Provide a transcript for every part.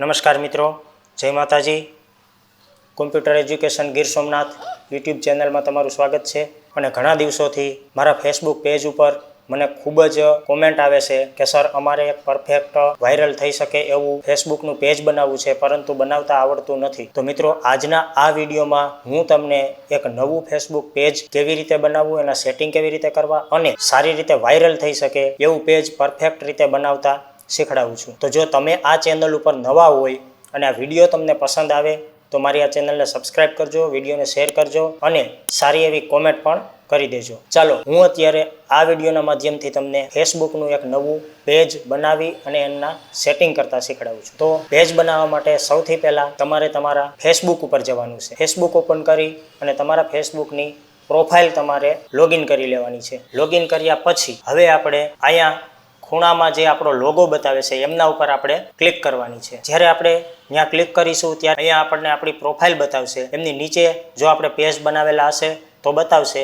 નમસ્કાર મિત્રો, જય માતાજી. Computer education Gir Somnath YouTube ચેનલમાં તમારું સ્વાગત છે. અને ઘણા દિવસોથી મારા ફેસબુક પેજ ઉપર મને ખૂબ જ કોમેન્ટ આવે છે કે સર અમારે એક પરફેક્ટ વાયરલ થઈ શકે એવું ફેસબુકનું પેજ બનાવવું છે, પરંતુ બનાવતા આવડતું નથી. તો મિત્રો, આજના આ વિડીયોમાં હું તમને એક નવું ફેસબુક પેજ કેવી રીતે બનાવવું, એના સેટિંગ કેવી રીતે કરવા અને સારી રીતે વાયરલ થઈ શકે એવું પેજ પરફેક્ટ રીતે બનાવતા શીખડાવું છું. તો જો તમે આ ચેનલ ઉપર નવા હોય અને આ વિડીયો તમને પસંદ આવે તો મારી આ ચેનલને સબસ્ક્રાઇબ કરજો, વિડીયોને શેર કરજો અને સારી એવી કોમેન્ટ પણ કરી દેજો. ચાલો, હું અત્યારે આ વિડીયોના માધ્યમથી તમને ફેસબુકનું એક નવું પેજ બનાવી અને એના સેટિંગ કરતા શીખડાવું છું. તો પેજ બનાવવા માટે સૌથી પહેલાં તમારે તમારા ફેસબુક ઉપર જવાનું છે. ફેસબુક ઓપન કરી અને તમારા ફેસબુકની પ્રોફાઇલ તમારે લોગિન કરી લેવાની છે. લોગિન કર્યા પછી હવે આપણે અહીંયા ખૂણામાં જે આપણો લોગો બતાવે છે એમના ઉપર આપણે ક્લિક કરવાની છે. જ્યારે આપણે ત્યાં ક્લિક કરીશું ત્યારે અહીંયા આપણને આપણી પ્રોફાઇલ બતાવશે. એમની નીચે જો આપણે પેજ બનાવેલા હશે તો બતાવશે,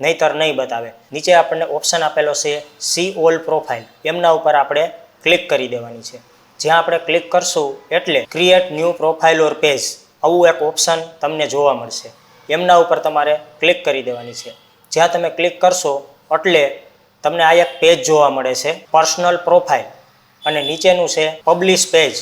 નહીતર નહીં બતાવે. નીચે આપણને ઓપ્શન આપેલો છે સી ઓલ પ્રોફાઇલ, એમના ઉપર આપણે ક્લિક કરી દેવાની છે. જ્યાં આપણે ક્લિક કરશું એટલે ક્રિએટ ન્યૂ પ્રોફાઇલ ઓર પેજ આવું એક ઓપ્શન તમને જોવા મળશે. એમના ઉપર તમારે ક્લિક કરી દેવાની છે. જ્યાં તમે ક્લિક કરશો એટલે તમને આ એક પેજ જોવા મળે છે, પર્સનલ પ્રોફાઇલ, અને નીચેનું છે પબ્લિશ પેજ.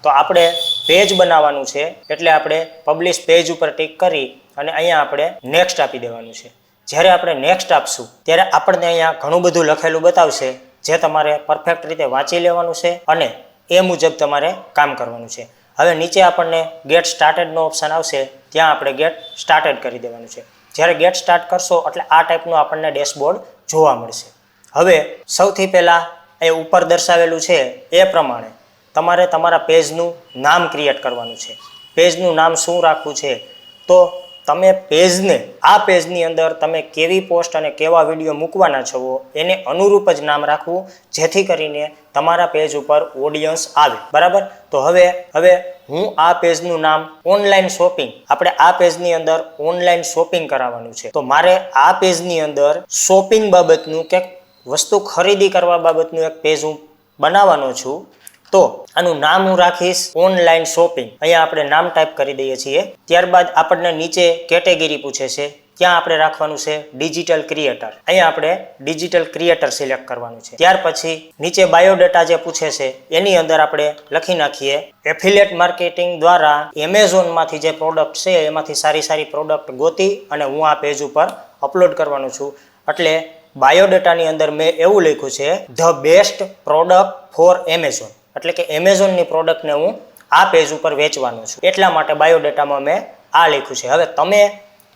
તો આપણે પેજ બનાવવાનું છે એટલે આપણે પબ્લિશ પેજ ઉપર ટિક કરી અને અહીંયા આપણે નેક્સ્ટ આપી દેવાનું છે. જ્યારે આપણે નેક્સ્ટ આપશું ત્યારે આપણને અહીંયા ઘણું બધું લખેલું બતાવશે, જે તમારે પરફેક્ટ રીતે વાંચી લેવાનું છે અને એ મુજબ તમારે કામ કરવાનું છે. હવે નીચે આપણને ગેટ સ્ટાર્ટેડનો ઓપ્શન આવશે, ત્યાં આપણે ગેટ સ્ટાર્ટેડ કરી દેવાનું છે. જ્યારે ગેટ સ્ટાર્ટ કરશો એટલે આ ટાઈપનું આપણને ડેશબોર્ડ જોવા મળશે. હવે સૌથી પહેલાં એ ઉપર દર્શાવેલું છે એ પ્રમાણે તમારે તમારા પેજનું નામ ક્રિએટ કરવાનું છે. પેજનું નામ શું રાખવું છે? તો તમે પેજને, આ પેજની અંદર તમે કેવી પોસ્ટ અને કેવા વિડીયો મૂકવાના છો એને અનુરૂપ જ નામ રાખવું, જેથી કરીને તમારા પેજ ઉપર ઓડિયન્સ આવે. બરાબર? તો હવે હું આ પેજનું નામ ઓનલાઈન શોપિંગ, આપણે આ પેજની અંદર ઓનલાઈન શોપિંગ કરાવવાનું છે. તો મારે આ પેજની અંદર શોપિંગ બાબતનું કે વસ્તુ ખરીદી કરવા બાબતનું એક પેજ હું બનાવવાનો છું. તો આનું નામ હું રાખીશ ઓનલાઈન શોપિંગ. અહીંયા આપણે નામ ટાઈપ કરી દઈએ છીએ. ત્યારબાદ આપણને નીચે કેટેગરી પૂછે છે, ત્યાં આપણે રાખવાનું છે ડિજિટલ ક્રિએટર. અહીંયા આપણે ડિજિટલ ક્રિએટર સિલેક્ટ કરવાનું છે. ત્યાર પછી નીચે બાયોડેટા જે પૂછે છે એની અંદર આપણે લખી નાખીએ એફિલિએટ માર્કેટિંગ દ્વારા એમેઝોનમાંથી જે પ્રોડક્ટ છે એમાંથી સારી પ્રોડક્ટ ગોતી અને હું આ પેજ ઉપર અપલોડ કરવાનું છું. એટલે બાયોડેટાની અંદર મેં એવું લખ્યું છે the best product for Amazon, એટલે કે એમેઝોનની પ્રોડક્ટને હું આ પેજ ઉપર વેચવાનું છું. એટલા માટે બાયોડેટામાં મેં આ લખ્યું છે. હવે તમે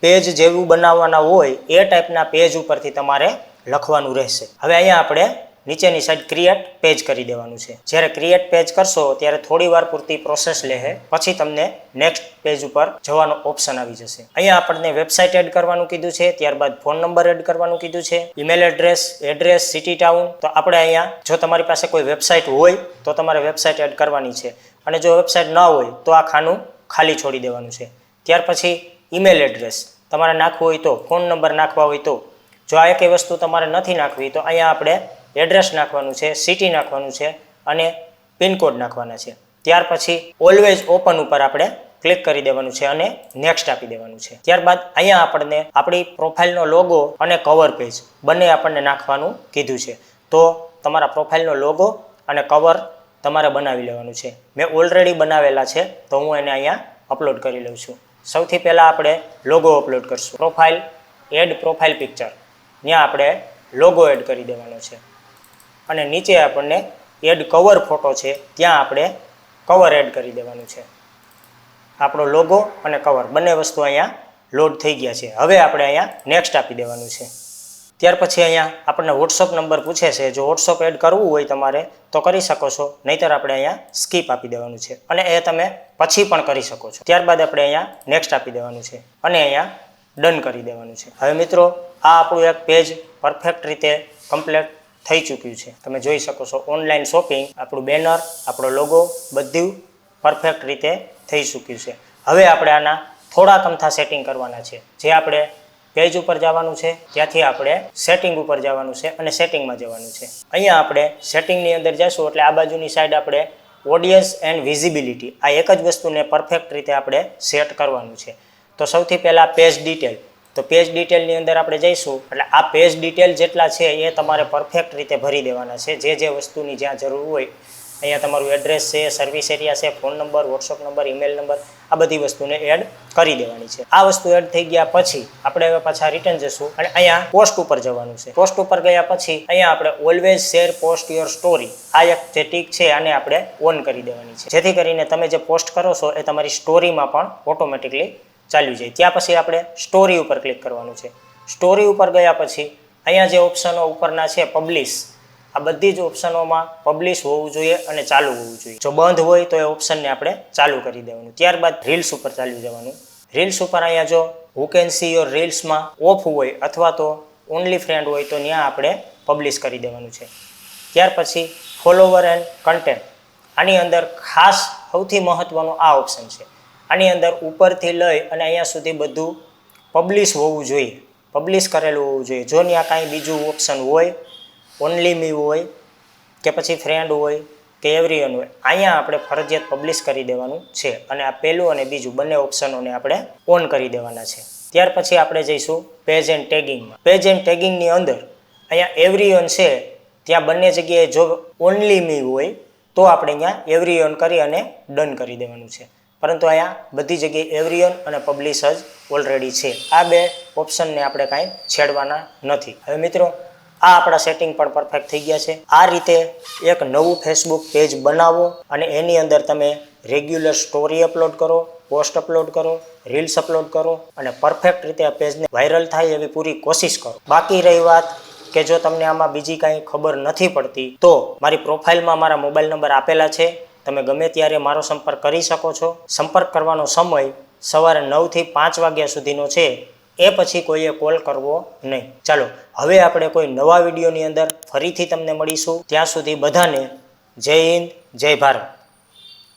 પેજ જેવું બનાવવાના હોય એ ટાઈપના પેજ ઉપરથી તમારે લખવાનું રહેશે. હવે અહીંયા આપણે નીચેની સાઈડ ક્રિએટ પેજ કરી દેવાનું છે. જ્યારે ક્રિએટ પેજ કરશો ત્યારે થોડી વાર પૂરતી પ્રોસેસ લેશે, પછી તમને નેક્સ્ટ પેજ ઉપર જવાનો ઓપ્શન આવી જશે. અહીંયા આપણને વેબસાઇટ એડ કરવાનું કીધું છે, ત્યારબાદ ફોન નંબર એડ કરવાનું કીધું છે, ઈમેલ એડ્રેસ, સિટી, ટાઉન. તો આપણે અહીંયા જો તમારી પાસે કોઈ વેબસાઇટ હોય તો તમારે વેબસાઇટ એડ કરવાની છે, અને જો વેબસાઇટ ન હોય તો આ ખાનું ખાલી છોડી દેવાનું છે. ત્યાર પછી ઈમેલ એડ્રેસ તમારે નાખવું હોય તો, ફોન નંબર નાખવા હોય તો. જો આ એકેય વસ્તુ તમારે નથી નાખવી તો અહીંયા આપણે એડ્રેસ નાખવાનું છે, સિટી નાખવાનું છે અને પિનકોડ નાખવાના છે. ત્યાર પછી ઓલવેઝ ઓપન ઉપર આપણે ક્લિક કરી દેવાનું છે અને નેક્સ્ટ આપી દેવાનું છે. ત્યારબાદ અહીંયા આપણને આપણી પ્રોફાઇલનો લોગો અને કવર પેજ બંને આપણને નાખવાનું કીધું છે. તો તમારા પ્રોફાઇલનો લોગો અને કવર તમારે બનાવી લેવાનું છે. મેં ઓલરેડી બનાવેલા છે તો હું એને અહીંયા અપલોડ કરી લઉં છું. સૌથી પહેલાં આપણે લોગો અપલોડ કરશું. એડ પ્રોફાઇલ પિક્ચર, ત્યાં આપણે લોગો એડ કરી દેવાનો છે. અને નીચે આપણને એડ કવર ફોટો છે, ત્યાં આપણે કવર એડ કરી દેવાનું છે. આપણો લોગો અને કવર બંને વસ્તુ અહીંયા લોડ થઈ ગયા છે. હવે આપણે અહીંયા નેક્સ્ટ આપી દેવાનું છે. ત્યાર પછી અહીંયા આપણને વોટ્સઅપ નંબર પૂછે છે. જો વોટ્સઅપ એડ કરવું હોય તમારે તો કરી શકો છો, નહીંતર આપણે અહીંયા સ્કીપ આપી દેવાનું છે અને એ તમે પછી પણ કરી શકો છો. ત્યારબાદ આપણે અહીંયા નેક્સ્ટ આપી દેવાનું છે અને અહીંયા ડન કરી દેવાનું છે. હવે મિત્રો, આ આપણું એક પેજ પરફેક્ટ રીતે કમ્પ્લીટ થઈ ચૂક્યું છે. તમે જોઈ શકો છો ઓનલાઈન શોપિંગ, આપણું બેનર, આપણો લોગો બધું પરફેક્ટ રીતે થઈ ચૂક્યું છે. હવે આપણે આના થોડાક અમથા સેટિંગ કરવાના છે. જે આપણે પેજ ઉપર જવાનું છે, ત્યાંથી આપણે સેટિંગ ઉપર જવાનું છે અને સેટિંગમાં જવાનું છે. અહીંયા આપણે સેટિંગની અંદર જઈશું એટલે આ બાજુની સાઈડ આપણે ઓડિયન્સ એન્ડ વિઝિબિલિટી, આ એક જ વસ્તુને પરફેક્ટ રીતે આપણે સેટ કરવાનું છે. તો સૌથી પહેલાં પેજ ડિટેલ. તો પેજ ડિટેલની અંદર આપણે જઈશું એટલે આ પેજ ડિટેલ જેટલા છે એ તમારે પરફેક્ટ રીતે ભરી દેવાના છે. જે વસ્તુની જ્યાં જરૂર હોય, અહીંયા તમારું એડ્રેસ છે, સર્વિસ એરિયા છે, phone number, WhatsApp number, email number, આ બધી વસ્તુને એડ કરી દેવાની છે. આ વસ્તુ એડ થઈ ગયા પછી આપણે હવે પાછા રિટર્ન જશું અને અહીંયા પોસ્ટ ઉપર જવાનું છે. પોસ્ટ ઉપર ગયા પછી અહીંયા આપણે always share post your story, આ એક જે ટીક છે આને આપણે ઓન કરી દેવાની છે, જેથી કરીને તમે જે પોસ્ટ કરો છો એ તમારી સ્ટોરીમાં પણ ઓટોમેટિકલી ચાલ્યું જાય. ત્યાં પછી આપણે સ્ટોરી ઉપર ક્લિક કરવાનું છે. સ્ટોરી ઉપર ગયા પછી અહીંયા જે ઓપ્શનો ઉપરના છે પબ્લિશ, આ બધી જ ઓપ્શનોમાં પબ્લિશ હોવું જોઈએ અને ચાલુ હોવું જોઈએ. જો બંધ હોય તો એ ઓપ્શનને આપણે ચાલુ કરી દેવાનું. ત્યારબાદ રીલ્સ ઉપર ચાલ્યું જવાનું. રીલ્સ ઉપર અહીંયા જો હુ કેન સી યોર રીલ્સમાં ઓફ હોય અથવા તો ઓનલી ફ્રેન્ડ હોય તો ત્યાં આપણે પબ્લિશ કરી દેવાનું છે. ત્યાર પછી ફોલોવર એન્ડ કન્ટેન્ટ, આની અંદર ખાસ સૌથી મહત્ત્વનો આ ઓપ્શન છે. આની અંદર ઉપરથી લઈ અને અહીંયા સુધી બધું પબ્લિશ હોવું જોઈએ, પબ્લિશ કરેલું હોવું જોઈએ. જો ત્યાં કાંઈ બીજું ઓપ્શન હોય, ઓનલી મી હોય કે પછી ફ્રેન્ડ હોય કે એવરીવન હોય, અહીંયા આપણે ફરજિયાત પબ્લિશ કરી દેવાનું છે અને આ પહેલું અને બીજું બંને ઓપ્શનોને આપણે ઓન કરી દેવાના છે. ત્યાર પછી આપણે જઈશું પેજ એન્ડ ટેગિંગમાં. પેજ એન્ડ ટેગિંગની અંદર અહીંયા એવરીવન છે ત્યાં બંને જગ્યાએ જો ઓનલી મી હોય તો આપણે અહીંયા એવરીવન કરી અને ડન કરી દેવાનું છે. પરંતુ અહીંયા બધી જગ્યાએ એવરીવન અને પબ્લિશ જ ઓલરેડી છે. આ બે ઓપ્શનને આપણે કાંઈ છેડવાના નથી. હવે મિત્રો આ આપણા સેટિંગ પણ પરફેક્ટ થઈ ગયા છે. આ રીતે એક નવું ફેસબુક પેજ બનાવો અને એની અંદર તમે રેગ્યુલર સ્ટોરી અપલોડ કરો, પોસ્ટ અપલોડ કરો, રીલ્સ અપલોડ કરો અને પરફેક્ટ રીતે આ પેજને વાયરલ થાય એવી પૂરી કોશિશ કરો. બાકી રહી વાત કે જો તમને આમાં બીજી કાંઈ ખબર નથી પડતી તો મારી પ્રોફાઇલમાં મારા મોબાઈલ નંબર આપેલા છે, તમે ગમે ત્યારે મારો સંપર્ક કરી શકો છો. સંપર્ક કરવાનો સમય સવારે 9 થી 5 વાગ્યા સુધીનો છે, એ પછી કોઈએ કોલ કરવો નહીં. ચાલો હવે આપણે કોઈ નવા વિડીયોની અંદર ફરીથી તમને મળીશું. ત્યાં સુધી બધાને જય હિન્દ, જય ભારત.